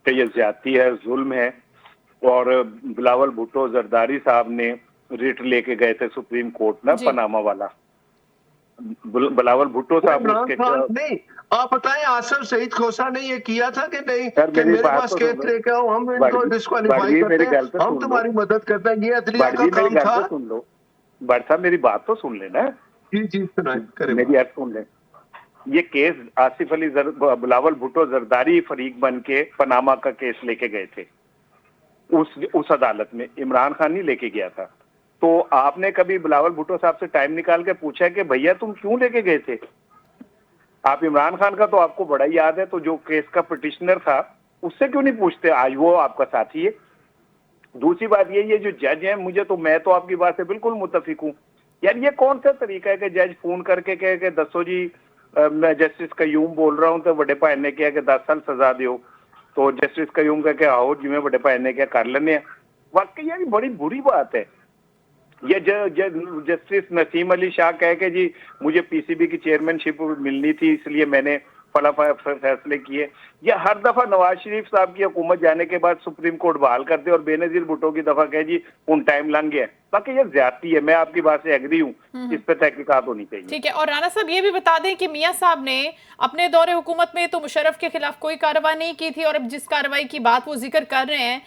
कि ये ज्यादती है, जुल्म है, और बिलावल भुट्टो जरदारी साहब ने रिट लेके गए थे सुप्रीम कोर्ट ना, पनामा वाला, बिलावल भुट्टो साहब नहीं, आप बताएं आसिफ सईद खोसा ने ये किया था कि नहीं कि मेरे पास केस लेके आओ, हम इनको डिस्क्वालीफाई करते हैं, हम तुम्हारी मदद करते हैं, ये अदलिया का काम था। सुन लो भट्ट साहब, मेरी बात तो सुन लेना। जी जी सुनाए, मेरी बात सुन ले। ये केस आसिफ अली बिलावल भुट्टो जरदारी फरीक बन के पनामा का केस लेके गए थे उस अदालत में, इमरान खान नहीं लेके गया था। तो आपने कभी बिलावल भुट्टो साहब से टाइम निकाल के पूछा कि भैया तुम क्यों लेके गए थे? आप इमरान खान का तो आपको बड़ा याद है, तो जो केस का पिटिशनर था उससे क्यों नहीं पूछते? आज वो आपका साथी है, दूसरी बात ये जो जज हैं, मैं तो आपकी बात से बिल्कुल मुत्तफिक हूँ। यार ये कौन सा तरीका है कि जज फोन करके कहे कि दसो जी मैं जस्टिस कयूम बोल रहा हूँ, तो बड़े भाई ने कहा कि 10 साल सजा दो, तो जस्टिस कयूम कह के आओ जिम्मे बड़े भाई ने क्या कर लेने। वाकई यार बड़ी बुरी बात है। ये जस्टिस नसीम अली शाह कह के जी मुझे पीसीबी की चेयरमैनशिप मिलनी थी इसलिए मैंने फला फैसले किए। या हर दफा नवाज शरीफ साहब की हुकूमत जाने के बाद सुप्रीम कोर्ट बहाल कर दे और बेनजीर भुट्टो की दफा कहे जी उन टाइम लंघ गया। बाकी ये ज्यादती है, मैं आपकी बात से एग्री हूँ, इस पे तहकीकात होनी चाहिए। ठीक है। और राणा साहब ये भी बता दें कि मियां साहब ने अपने दौरे हुकूमत में तो मुशर्रफ के खिलाफ कोई कार्रवाई नहीं की थी, और अब जिस कार्रवाई की बात वो जिक्र कर रहे हैं,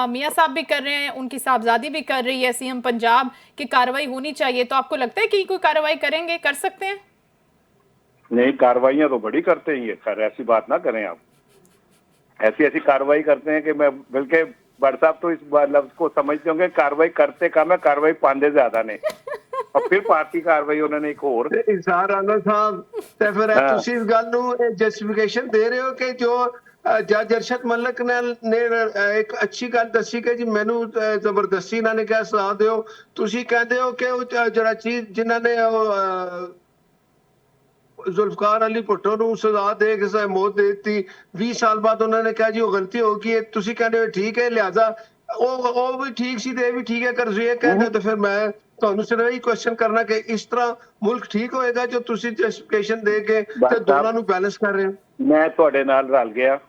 मियां साहब भी कर रहे हैं, उनकी साहबजादी भी कर रही है, सीएम पंजाब की कार्रवाई होनी चाहिए। तो आपको लगता है कि कोई कार्रवाई करेंगे, कर सकते हैं? नहीं, कार्रवाइयां तो बड़ी करते हैं ये, सर ऐसी बात ना करें आप। ऐसी कार्रवाई करते हैं कि मैं बल्कि बड़ साहब तो इस लफ्ज को समझते होंगे, कार्रवाई करते कम है, कार्रवाई पांदे ज्यादा ने। और फिर पार्टी कार्रवाई उन्होंने एक और इज़हार राणा साहब ते फिर ਤੁਸੀਂ ਇਸ ਗੱਲ ਨੂੰ ਜਸਟੀਫਿਕੇਸ਼ਨ ਦੇ ਰਹੇ ਹੋ ਕਿ ਜੋ ਜੱਜ ਅਰਸ਼ਦ ਮਲਿਕ ਨੇ ਇੱਕ ਅੱਛੀ ਗੱਲ ਦੱਸੀ ਕਿ ਜੀ ਮੈਨੂੰ ਜ਼ਬਰਦਸਤੀ ਇਹਨਾਂ ਨੇ ਕਿਹਾ ਸਜ਼ਾ ਦਿਓ, ਤੁਸੀਂ ਕਹਿੰਦੇ ਹੋ ਕਿ ਉਹ ਜਿਹੜਾ ਚੀਜ਼ ਜਿਨ੍ਹਾਂ ਨੇ ਜ਼ੁਲਫਕਾਰ ਅਲੀ ਭੁੱਟੋ ਨੂੰ ਸਜ਼ਾ ਦੇ ਕੇ ਮੌਤ ਦੇ ਦਿੱਤੀ, 20 ਸਾਲ ਬਾਅਦ ਉਹਨਾਂ ਨੇ ਕਿਹਾ ਜੀ ਉਹ ਗਲਤੀ ਹੋ ਗਈ ਹੈ, ਤੁਸੀਂ ਕਹਿੰਦੇ ਹੋ ਠੀਕ ਹੈ, ਲਿਹਾਜ਼ਾ ਉਹ ਵੀ ਠੀਕ ਸੀ ਤੇ ਇਹ ਵੀ ਠੀਕ ਹੈ। ਕਰ ਤੁਸੀਂ ਇਹ ਕਹਿੰਦੇ ਤਾਂ ਫਿਰ ਮੈਂ ਤੁਹਾਨੂੰ ਸਿਰਫ ਇਹੀ ਕੁਐਸਚਨ ਕਰਨਾ ਕਿ ਇਸ ਤਰ੍ਹਾਂ ਮੁਲਕ ਠੀਕ ਹੋਏਗਾ ਜੋ ਤੁਸੀਂ ਜਸਟੀਫਿਕੇਸ਼ਨ ਦੇ ਕੇ ਤੇ ਦੋਨਾਂ ਨੂੰ ਬੈਲੈਂਸ कर रहे हो? मैं ਤੁਹਾਡੇ ਨਾਲ रल गया,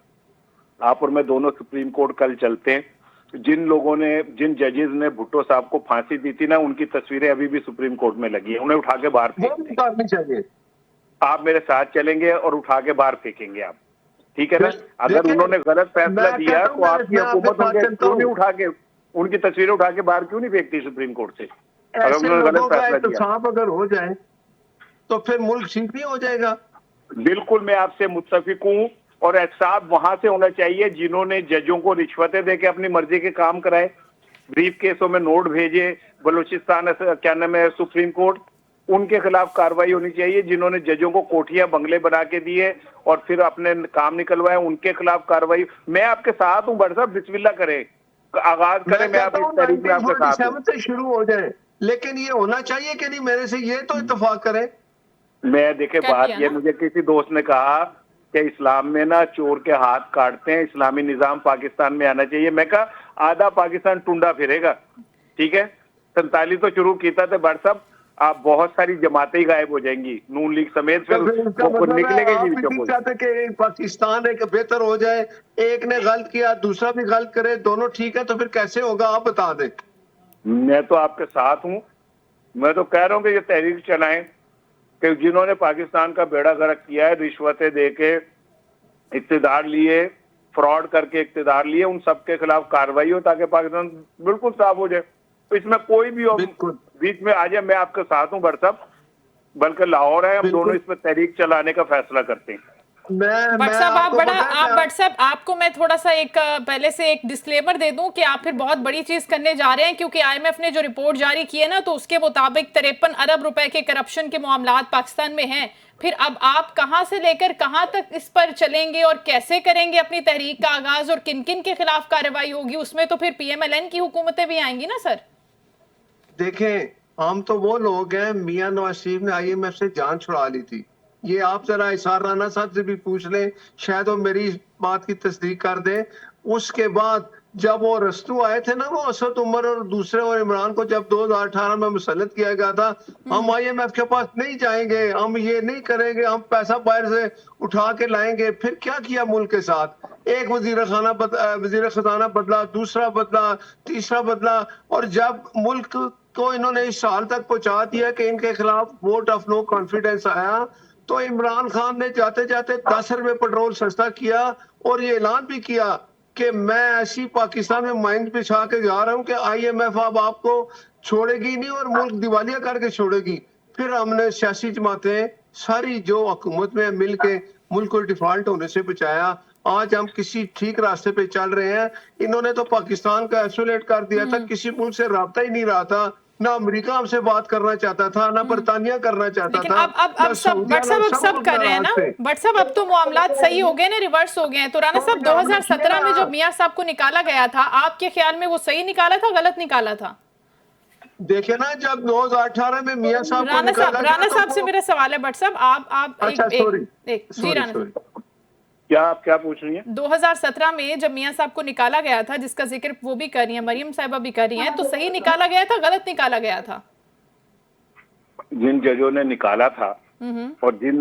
आप और मैं दोनों सुप्रीम कोर्ट कल चलते हैं। जिन जजेस ने भुट्टो साहब को फांसी दी थी ना, उनकी तस्वीरें अभी भी सुप्रीम कोर्ट में लगी है, उन्हें उठा के बाहर फेंकनी चाहिए। आप मेरे साथ चलेंगे और उठा के बाहर फेंकेंगे आप, ठीक है ना? अगर उन्होंने गलत फैसला दिया तो आपकी हुकूमत क्यों नहीं उठा के उनकी तस्वीरें उठा के बाहर क्यों नहीं फेंकती सुप्रीम कोर्ट से? अगर उन्होंने गलत फैसला दिया, अगर हो जाए तो फिर मुल्क ठीक नहीं हो जाएगा। बिल्कुल मैं आपसे मुत्तफिक हूँ, और एहसाब वहां से होना चाहिए जिन्होंने जजों को रिश्वतें देके अपनी मर्जी के काम कराए, ब्रीफ केसों में नोट भेजे बलूचिस्तान क्या नाम है सुप्रीम कोर्ट, उनके खिलाफ कार्रवाई होनी चाहिए। जिन्होंने जजों को कोठियां बंगले बना के दिए और फिर अपने काम निकलवाए, उनके खिलाफ कार्रवाई। मैं आपके साथ हूँ बड़ साहब, बिस्मिल्लाह करें, आगाज करें, मैं आप इस तरीके में आपके साथ हूं। से शुरू हो जाए, लेकिन ये होना चाहिए कि नहीं, मेरे से ये तो इत्तेफाक करें। मैं देखे बात ये, मुझे किसी दोस्त ने कहा कि इस्लाम में ना चोर के हाथ काटते हैं, इस्लामी निजाम पाकिस्तान में आना चाहिए। मैं कहा आधा पाकिस्तान टुंडा फिरेगा, ठीक है? 47 तो शुरू किया था बड़ साहब, आप बहुत सारी जमातें ही गायब हो जाएंगी, नून लीग समेत, फिर निकलेगी नहीं। चाहते कि पाकिस्तान एक बेहतर हो जाए, एक ने गलत किया दूसरा भी गलत करे, दोनों ठीक है, तो फिर कैसे होगा आप बता दें। मैं तो आपके साथ हूँ, मैं तो कह रहा हूँ कि ये तहरीक चलाएं कि जिन्होंने पाकिस्तान का बेड़ा गर्क किया है, रिश्वतें देके इक्तिदार लिए, फ्रॉड करके इक्तिदार लिए, उन सबके खिलाफ कार्रवाई हो ताकि पाकिस्तान बिल्कुल साफ हो जाए। तो इसमें कोई भी बीच में आ जाए, मैं आपके साथ हूँ बड़ साहब, बल्कि लाहौर है, हम दोनों इस पर तहरीक चलाने का फैसला करते हैं। व्हाट्सएप आपको मैं थोड़ा सा एक पहले से एक डिस्क्लेमर दे दूं कि आप फिर बहुत बड़ी चीज करने जा रहे हैं, क्योंकि आईएमएफ ने जो रिपोर्ट जारी की है ना, तो उसके मुताबिक 53 अरब रुपए के करप्शन के मामलात पाकिस्तान में हैं। फिर अब आप कहां से लेकर कहां तक इस पर चलेंगे और कैसे करेंगे अपनी तहरीक का आगाज, और किन किन के खिलाफ कार्रवाई होगी? उसमें तो फिर पीएमएलएन की हुकूमतें भी आएंगी ना सर। देखें, हम तो वो लोग हैं, मियां नवाज शरीफ ने आईएमएफ से जान छुड़ा ली थी। ये आप जरा इज़हार राणा साहब से भी पूछ लें, शायद वो मेरी इस बात की तस्दीक कर दे। उसके बाद जब वो रस्तू आए थे ना, वो असद उमर और दूसरे और इमरान को जब 2018 में मुसल्लत किया गया था, हम आईएमएफ के पास नहीं जाएंगे, हम ये नहीं करेंगे, हम पैसा बाहर से उठा के लाएंगे। फिर क्या किया मुल्क के साथ? एक वजीर खजाना बदला, दूसरा बदला, तीसरा बदला, और जब मुल्क को इन्होंने इस हाल तक पहुंचा दिया कि इनके खिलाफ वोट ऑफ नो कॉन्फिडेंस आया, तो इमरान खान ने जाते जाते 10 रुपए पेट्रोल सस्ता किया और ये ऐलान भी किया कि मैं ऐसी पाकिस्तान में माइंड बिछा के जा रहा हूं कि आईएमएफ अब आपको छोड़ेगी नहीं और मुल्क दिवालिया करके छोड़ेगी। फिर हमने सियासी जमातें सारी जो हुकूमत में मिल के मुल्क को डिफॉल्ट होने से बचाया। आज हम किसी ठीक रास्ते पे चल रहे हैं। इन्होंने तो पाकिस्तान का आइसोलेट कर दिया था, किसी मुल्क से राब्ता ही नहीं रहा था। ना अमेरिका हमसे बात करना चाहता था, ना बरतानिया करना चाहता लेकिन था, अब ना सब सऊदी बट साहब अरब, अब सब कर रहे हैं ना, नाराज थे। बट साहब अब तो मामलात सही हो गए ना, रिवर्स हो गए हैं। तो राणा साहब 2017 में जब मियां साहब को निकाला गया था, आपके ख्याल में वो सही निकाला था, गलत निकाला था? देखे ना, जब 2018 में मियां साहब को निकाला गया राणा तो साहब से वो- मेरा सवाल है बट साहब, आप अच्छा, सॉरी जी सॉरी राणा साहब, सॉरी क्या आप क्या पूछ रही हैं? 2017 में जब मियां साहब को निकाला गया था, जिसका जिक्र वो भी कर रही है, मरियम साहिबा भी कर रही हैं, तो सही निकाला गया था, गलत निकाला गया था? जिन जजों ने निकाला था और जिन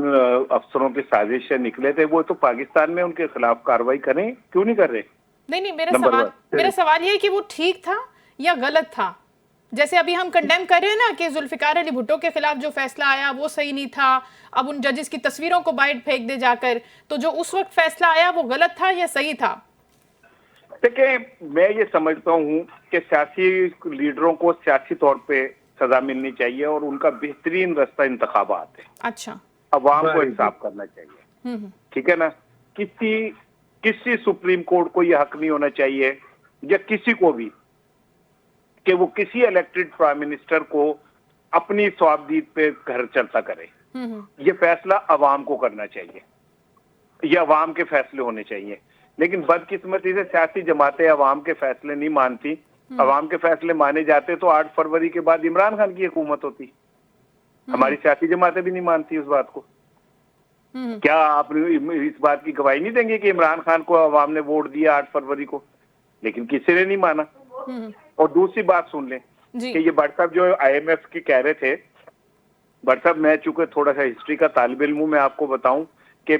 अफसरों की साजिश से निकले थे, वो तो पाकिस्तान में उनके खिलाफ कार्रवाई करें, क्यों नहीं कर रहे? नहीं, नंबर मेरा सवाल ये है कि वो ठीक था या गलत था? जैसे अभी हम कंडेम कर रहे हैं ना कि जुल्फिकार अली भुट्टो के खिलाफ जो फैसला आया वो सही नहीं था, अब उन जजेस की तस्वीरों को बाहर फेंक दे जाकर, तो जो उस वक्त फैसला आया वो गलत था या सही था? देखिए, मैं ये समझता हूँ कि सियासी लीडरों को सियासी तौर पे सजा मिलनी चाहिए और उनका बेहतरीन रास्ता इंतखाबात है। अच्छा। अवाम को इंसाफ करना चाहिए, ठीक है ना। किसी सुप्रीम कोर्ट को यह हक नहीं होना चाहिए या किसी को भी कि वो किसी इलेक्टेड प्राइम मिनिस्टर को अपनी स्वाबदीद पे घर चलता करे। ये फैसला अवाम को करना चाहिए, ये अवाम के फैसले होने चाहिए। लेकिन बदकिस्मती से सियासी जमातें अवाम के फैसले नहीं मानती। अवाम के फैसले माने जाते तो 8 फरवरी के बाद इमरान खान की हुकूमत होती। हमारी सियासी जमातें भी नहीं मानती उस बात को। क्या आप इस बात की गवाही नहीं देंगे कि इमरान खान को अवाम ने वोट दिया 8 फरवरी को, लेकिन किसी ने नहीं माना। और दूसरी बात सुन लें कि ये भट्ट साहब जो IMF की कह रहे थे, भट्ट साहब मैं चूंकि थोड़ा सा हिस्ट्री का तालिब इल्म हूं, मैं आपको बताऊं कि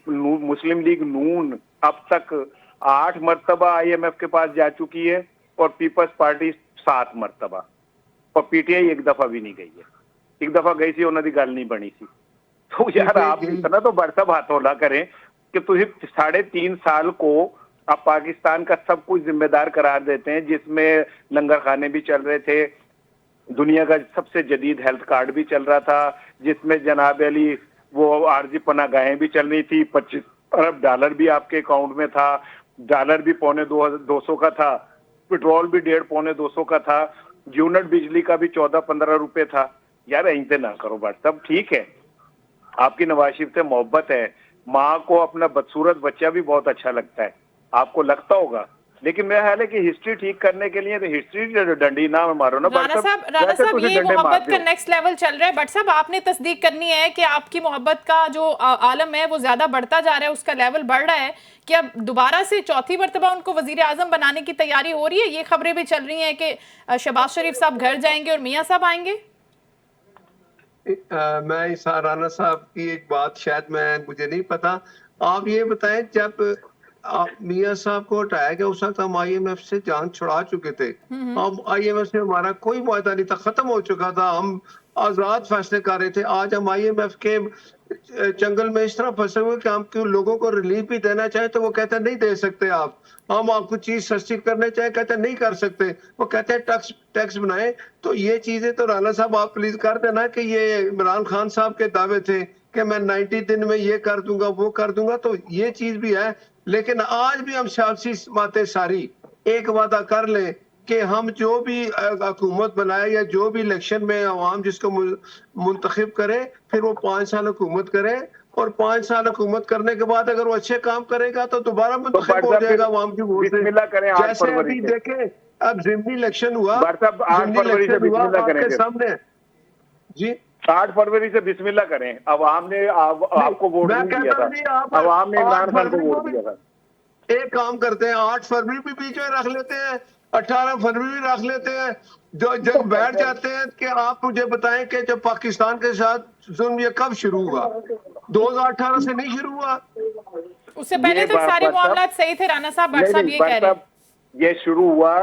मुस्लिम लीग नून अब तक 8 मरतबा IMF के पास जा चुकी है और पीपल्स पार्टी 7 मरतबा, और PTI एक दफा भी नहीं गई है। एक दफा गई थी, उन्होंने गल नहीं बनी थी। तो यार आप इतना तो भट्ट साहब हाथोला करें कि तुझे 3.5 साल को आप पाकिस्तान का सब कुछ जिम्मेदार करार देते हैं, जिसमें लंगर खाने भी चल रहे थे, दुनिया का सबसे जदीद हेल्थ कार्ड भी चल रहा था, जिसमें जनाब अली वो आरजी पनागाहें भी चल रही थी, 25 अरब डॉलर भी आपके अकाउंट में था, डॉलर भी 250 का था, पेट्रोल भी 150-200 का था, यूनिट बिजली का भी 14-15 रुपए था। यार ऐसे ना करो भट्ट साहब, ठीक है आपकी नवाज शरीफ से मोहब्बत है, माँ को अपना बदसूरत बच्चा भी बहुत अच्छा लगता है, आपको लगता होगा, लेकिन मेरा ख्याल है कि हिस्ट्री ठीक करने के लिए तो हिस्ट्री डंडी ना मारो ना। राणा साहब ये मोहब्बत का नेक्स्ट लेवल चल रहा है। बट साहब आपने तस्दीक करनी है कि आपकी मोहब्बत का जो आलम है वो ज्यादा बढ़ता जा रहा है, उसका लेवल बढ़ रहा है कि अब दोबारा से चौथी मरतबा उनको वजीर आजम बनाने की तैयारी हो रही है। ये खबरें भी चल रही हैं कि शहबाज शरीफ साहब घर जाएंगे और मियां साहब आएंगे। मैं इस राणा साहब की एक बात शायद मुझे नहीं पता, आप ये बताएं, जब मियां साहब को हटाया गया उस वक्त हम IMF से जान छुड़ा चुके थे। हम IMF से हमारा कोई मुआहदा नहीं था, खत्म हो चुका था, हम आजाद फैसले कर रहे थे। आज हम IMF के जंगल में इस तरह फंसे हुए कि हम क्यों लोगों को रिलीफ भी देना चाहे तो वो कहते हैं नहीं दे सकते आप, हम आपको चीज सस्ती करने चाहे कहते हैं नहीं कर सकते, वो कहते हैं टैक्स बनाए। तो ये चीजें तो राणा साहब आप प्लीज कर देना कि ये इमरान खान साहब के दावे थे कि मैं 90 दिन में ये कर दूंगा वो कर दूंगा, तो ये चीज भी है। लेकिन आज भी हम सियासी बातें सारी एक वादा कर लें कि हम जो भी हुकूमत बनाए या जो भी इलेक्शन में अवाम जिसको मुंतखब करे, फिर वो 5 साल हुकूमत करे, और 5 साल हुकूमत करने के बाद अगर वो अच्छे काम करेगा तो दोबारा मुंतखब हो जाएगा अवाम की वोट से। जैसे अभी देखें, अब ज़िमनी इलेक्शन हुआ, 8 फरवरी से बिस्मिल्लाह करें आपके सामने जी, 8 फरवरी से बिस्मिल्लाह करें। अवाम ने आपको वोट नहीं दिया था, अवाम ने इमरान खान को वोट दिया था। एक काम करते हैं, 8 फरवरी भी बीच में रख लेते हैं, 18 फरवरी भी रख लेते हैं, जो जब बैठ जाते हैं कि आप मुझे बताएं कि जब पाकिस्तान के साथ जुल्म ये कब शुरू हुआ? 2018 से नहीं शुरू हुआ, उससे पहले तो सारे मामलात सही थे। राणा साहब, भट्ट साहब ये कह रहे हैं ये शुरू हुआ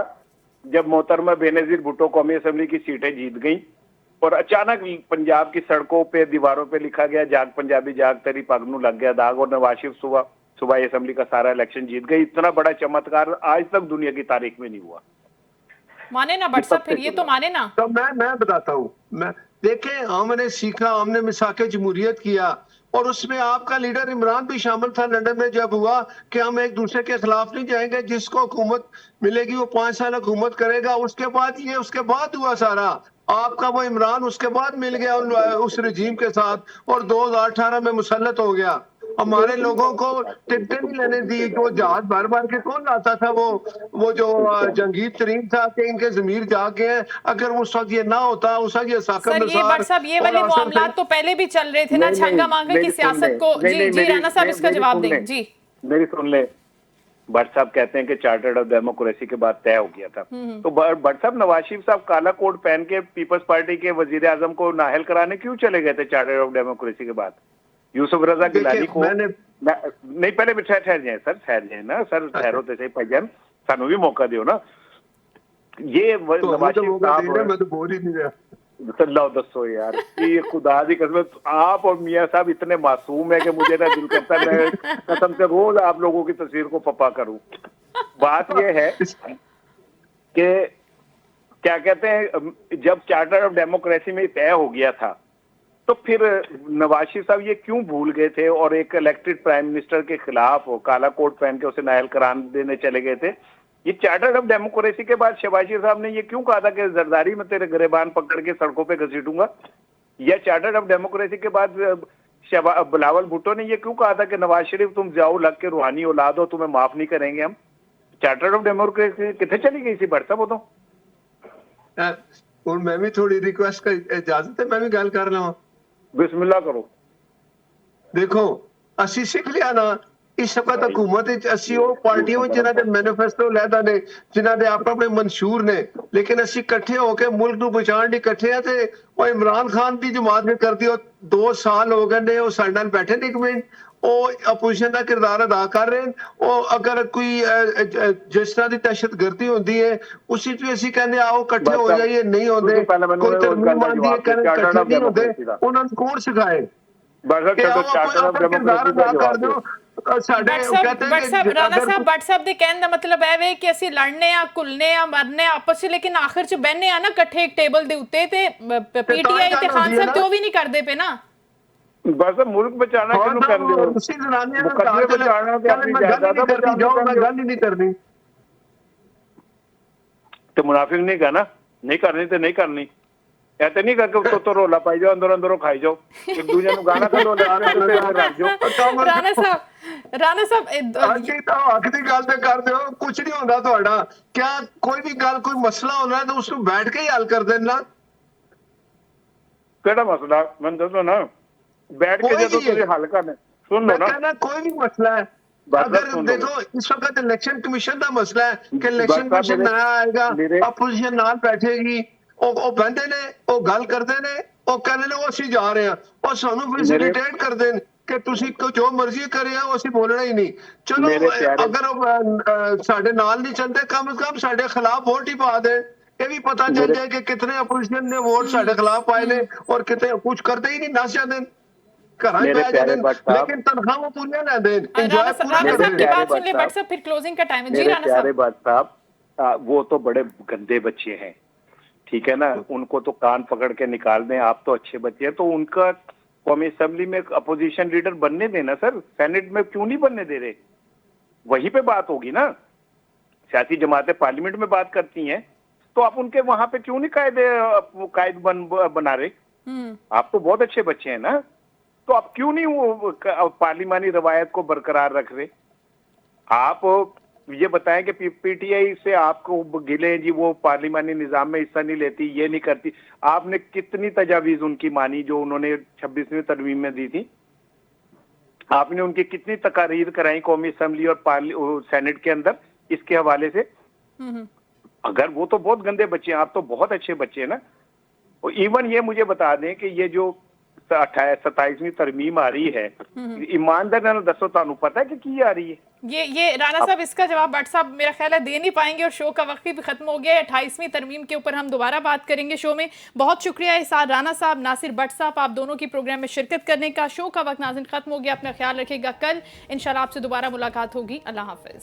जब मोहतरमा बेनजीर भुट्टो कौमी असेंबली की सीटें जीत गई और अचानक पंजाब की सड़कों पे दीवारों पे लिखा गया जाग पंजाबी जाग, तेरी पग नूं लग गया दाग, और नवाज शरीफ सुबह असेंबली का सारा इलेक्शन जीत गई। इतना बड़ा चमत्कार आज तक दुनिया की तारीख में नहीं हुआ। माने ना भट्ट साहब, फिर ये तो माने ना। तो मैं बताता हूँ, मैं देखें, हमने सीखा, हमने मिसाके जमहूरियत किया, और उसमें आपका लीडर इमरान भी शामिल था लंदन में जब हुआ कि हम एक दूसरे के खिलाफ नहीं जाएंगे, जिसको हुकूमत मिलेगी वो 5 साल हुकूमत करेगा। उसके बाद हुआ सारा। आपका वो इमरान उसके बाद मिल गया उस रजीम के साथ और 2018 में मुसल्लत हो गया। हमारे लोगों को टिकटें नहीं लेने दी। जो जहाज भर भर के कौन लाता था, वो जो जंगीर तरीन था कि इनके जमीर जाके हैं। अगर उस वक्त ये ना होता, उस वक्त ये साकिब सर, ये निसार भट्ट साहब ये और वाले आसिफ मामलात तो पहले भी चल रहे थे ना, नहीं, छंगा मांगा की मेरी सुन सियासत ले। को। नहीं, जी जी मेरी- राणा साहब इसका मेरी जवाब सुन दें। ले। जी मेरी सुन ले। भट्ट साहब कहते हैं कि चार्टर्ड ऑफ डेमोक्रेसी के बाद तय हो गया था। तो भट्ट साहब, नवाज शरीफ साहब काला कोट पहन के पीपल्स पार्टी के वजीर आजम को नाहल कराने क्यों चले गए थे चार्टर्ड ऑफ डेमोक्रेसी के बाद? यूसुफ रजा गिलानी को नहीं, पहले भी ठहर जाए सर, ठहर जाए ना सर, ठहरो तो सही भाईजान, सानू भी मौका दियो ना। ये नवाज शरीफ साहब, मैं तो बोल ही नहीं रहा। लो दसो यार, ये खुदा दी कसम, आप और मियां साहब इतने मासूम है कि मुझे ना दिल करता है मैं कसम से रोज आप लोगों की तस्वीर को पप्पा करूं। बात ये है कि क्या कहते हैं, जब चार्टर ऑफ डेमोक्रेसी में तय हो गया था तो फिर नवाज शरीफ साहब ये क्यों भूल गए थे और एक इलेक्टेड प्राइम मिनिस्टर के खिलाफ काला कोट पहन के उसे नायल करार देने चले गए थे? ये चार्टर ऑफ डेमोक्रेसी के बाद शहबाज शरीफ साहब ने ये क्यों कहा था कि जरदारी में तेरे गिरेबान पकड़ के सड़कों पे घसीटूंगा? या चार्टर ऑफ डेमोक्रेसी के बाद बिलावल भुट्टो ने ये क्यों कहा था कि नवाज शरीफ तुम जाओ लग के रूहानी औलाद हो, तुम्हें माफ नहीं करेंगे हम? चार्टर ऑफ डेमोक्रेसी कितने चली गई थी भट्ट साहब? तो और मैं भी थोड़ी रिक्वेस्ट का इजाजत है, मैं भी गल कर रहा। बिस्मिल्लाह करो। देखो ਅਸੀਂ ਸਿੱਖ ਲਿਆ ਨਾ ਇਸ ਵਕਤ ਹਕੂਮਤ ਵਿੱਚ ਅਸੀਂ ਉਹ ਪਾਰਟੀਆਂ ਵਿੱਚ ਜਿਨ੍ਹਾਂ ਦੇ ਮੈਨੀਫੈਸਟੋ ਲੈਦਾ ਨੇ, ਜਿਨ੍ਹਾਂ ਦੇ ਆਪਣੇ ਮਨਸ਼ੂਰ ਨੇ, ਲੇਕਿਨ ਅਸੀਂ ਇਕੱਠੇ ਹੋ ਕੇ ਮੁਲਕ ਨੂੰ ਬਚਾਉਣ ਲਈ ਇਕੱਠੇ ਆ। ਤੇ ਉਹ ਇਮਰਾਨ ਖਾਨ ਦੀ ਜਮਾਤ ਨੇ ਕਰਦੀ, ਉਹ 2 ਸਾਲ ਹੋ ਗਏ ਨੇ ਉਹ ਸਾਡੇ ਨਾਲ ਬੈਠੇ ਨੇ। ਇੱਕ ਮਿੰਟ, ਉਹ ਅਪੋਜੀਸ਼ਨ ਦਾ ਕਿਰਦਾਰ ਅਦਾ ਕਰ ਰਹੇ ਨੇ। ਉਹ ਅਗਰ ਕੋਈ ਜਿਸ ਤਰ੍ਹਾਂ ਦੀ ਦਹਿਸ਼ਤਗਰਦੀ ਹੁੰਦੀ ਹੈ ਉਸ ਵਿੱਚ ਵੀ ਅਸੀਂ ਕਹਿੰਦੇ ਆਓ ਇਕੱਠੇ ਹੋ ਜਾਈਏ, ਨਹੀਂ ਹੁੰਦੇ। ਕੋਈ ਤਰਮੀਮ ਆਉਂਦੀ ਹੈ ਕਹਿੰਦੇ ਇਕੱਠੇ ਨਹੀਂ ਹੁੰਦੇ, ਉਹਨਾਂ ਨੂੰ ਕੌਣ ਸਿਖਾਏ? भट्ट साहब ਦੇ ਕਹਿਣ ਦਾ ਮਤਲਬ ਇਹ ਵੇ ਕਿ ਅਸੀਂ ਲੜਨੇ ਆ, ਘੁਲਨੇ ਆ, ਮਰਨੇ ਆ ਆਪਸ ਵਿੱਚ, ਲੇਕਿਨ ਆਖਿਰ ਚ ਬਹਿਨੇ ਆ ਨਾ ਇਕੱਠੇ ਇੱਕ ਟੇਬਲ ਦੇ ਉੱਤੇ। ਤੇ ਪੀਟੀਆਈ ਤੇ ਖਾਨ ਸਾਹਿਬ ਤੇ ਉਹ ਵੀ ਨਹੀਂ ਕਰਦੇ ਪਏ ਨਾ। ਬਸ ਮੁਲਕ ਬਚਾਣਾ ਕਿਹਨੂੰ ਕਹਿੰਦੇ ਹੋ? ਤੁਸੀਂ ਜ਼ਨਾਨੀਆਂ ਨੂੰ ਬਚਾਣਾ ਤੇ ਆਪਣੀ ਜਾਇਦਾਦ ਬਚਾਉਣੀ, ਜਾਓ ਮੈਂ ਗੱਲ ਹੀ ਨਹੀਂ ਕਰਨੀ। ਤੇ ਮੁਨਾਫਿਕ ਨਹੀਂ ਕਹਿਣਾ, ਨਹੀਂ ਕਰਨੀ ਤੇ ਨਹੀਂ ਕਰਨੀ। ऐसे नहीं करके तो रोला पाई जाओ, अंदर अंदरों खाई जाओ, एक दूसरे को गाना कर लो, ਰਾਣਾ ਸਾਹਿਬ ਹਾਂਜੀ ਤਾਂ ਹੱਕ ਦੀ ਗੱਲ ਤੇ ਕਰਦੇ ਹੋ, ਕੁਝ ਨਹੀਂ ਹੁੰਦਾ ਤੁਹਾਡਾ। ਕਿਆ ਕੋਈ ਵੀ ਗੱਲ, ਕੋਈ ਮਸਲਾ ਹੋਣਾ ਤਾਂ ਉਸ ਨੂੰ ਬੈਠ ਕੇ ਹੀ ਹੱਲ ਕਰ ਦੇਣਾ। ਕਿਹੜਾ ਮਸਲਾ ਮੈਨੂੰ ਦੱਸੋ ਨਾ, ਬੈਠ ਕੇ ਜਦੋਂ ਤੁਸੀਂ ਹੱਲ ਕਰਨਾ। ਸੁਣ ਲਓ ਨਾ, ਮੈਂ ਕਹਿੰਦਾ ਕੋਈ ਵੀ ਮਸਲਾ ਹੈ, अगर देखो इस वक्त इलेक्शन कमीशन का मसला है कि इलेक्शन कमीशन ना आएगा, अपोजिशन नाल बैठेगी, ਉਹ ਬੰਦੇ ਨੇ, ਉਹ ਗੱਲ ਕਰਦੇ ਨੇ, ਉਹ ਕਹਿੰਦੇ ਨੇ ਉਹ ਅਸੀਂ ਜਾ ਰਹੇ ਹਾਂ, ਉਹ ਸਾਨੂੰ ਫੈਸਿਲਿਟੇਟ ਕਰਦੇ ਨੇ ਕਿ ਤੁਸੀਂ ਜੋ ਮਰਜ਼ੀ ਕਰਿਆ, ਉਹ ਅਸੀਂ ਬੋਲਣਾ ਹੀ ਨਹੀਂ। ਚਲੋ ਅਗਰ ਸਾਡੇ ਨਾਲ ਨਹੀਂ ਚੱਲਦੇ, ਕਮ ਸੇ ਕਮ ਸਾਡੇ ਖਿਲਾਫ ਵੋਟ ਹੀ ਪਾ ਦੇਣ। ਇਹ ਵੀ ਪਤਾ ਚੱਲ ਜਾਏ ਕਿ ਕਿਤਨੇ ਅਪੋਜੀਸ਼ਨ ਨੇ ਵੋਟ ਸਾਡੇ ਖਿਲਾਫ ਪਾਏ ਨੇ ਔਰ ਕਿਤੇ ਕੁਝ ਕਰਦੇ ਹੀ ਨਹੀਂ, ਨਸ ਜਾਂਦੇ ਨੇ ਘਰਾਂ ਚ ਬਹਿ ਜਾਂਦੇ ਨੇ, ਲੇਕਿन तनख्वाह पूरी लेते हैं। राणा साहब की बात सुन ले भट्ट साहब, फिर क्लोजिंग का टाइम है। जी राणा साहब, भट्ट साहब वो तो बड़े गंदे बच्चे हैं, ठीक है ना, उनको तो कान पकड़ के निकाल दें। आप तो अच्छे बच्चे हैं, तो उनका कौमी असेंबली में अपोजिशन लीडर बनने देना सर। सेनेट में क्यों नहीं बनने दे रहे? वहीं पे बात होगी ना। सियासी जमातें पार्लियामेंट में बात करती हैं, तो आप उनके वहां पे क्यों नहीं कायद बना रहे? आप तो बहुत अच्छे बच्चे हैं ना, तो आप क्यों नहीं वो पार्लिमानी रवायत को बरकरार रख रहे? आप ये बताएं कि पीटीआई से आपको गिले जी वो पार्लिमानी निजाम में हिस्सा नहीं लेती, ये नहीं करती। आपने कितनी तजावीज उनकी मानी जो उन्होंने 26वीं तरमीम में दी थी? आपने उनकी कितनी तकारीर कराई कौमी असेंबली और सेनेट के अंदर इसके हवाले से? अगर वो तो बहुत गंदे बच्चे हैं, आप तो बहुत अच्छे बच्चे हैं ना। इवन ये मुझे बता दें कि ये जो 27वीं तरमीम आ रही है, ईमानदार नाल दसो तानू पता है कि की आ रही है? ये राणा साहब इसका जवाब भट्ट साहब मेरा ख्याल है दे नहीं पाएंगे और शो का वक्त भी खत्म हो गया है। 28वीं तरमीम के ऊपर हम दोबारा बात करेंगे शो में। बहुत शुक्रिया इसार राणा साहब, नासिर भट्ट साहब, आप दोनों की प्रोग्राम में शिरकत करने का। शो का वक्त नाज़रीन खत्म हो गया, अपना ख्याल रखिएगा। कल इंशाल्लाह आपसे दोबारा मुलाकात होगी। अल्लाह हाफिज।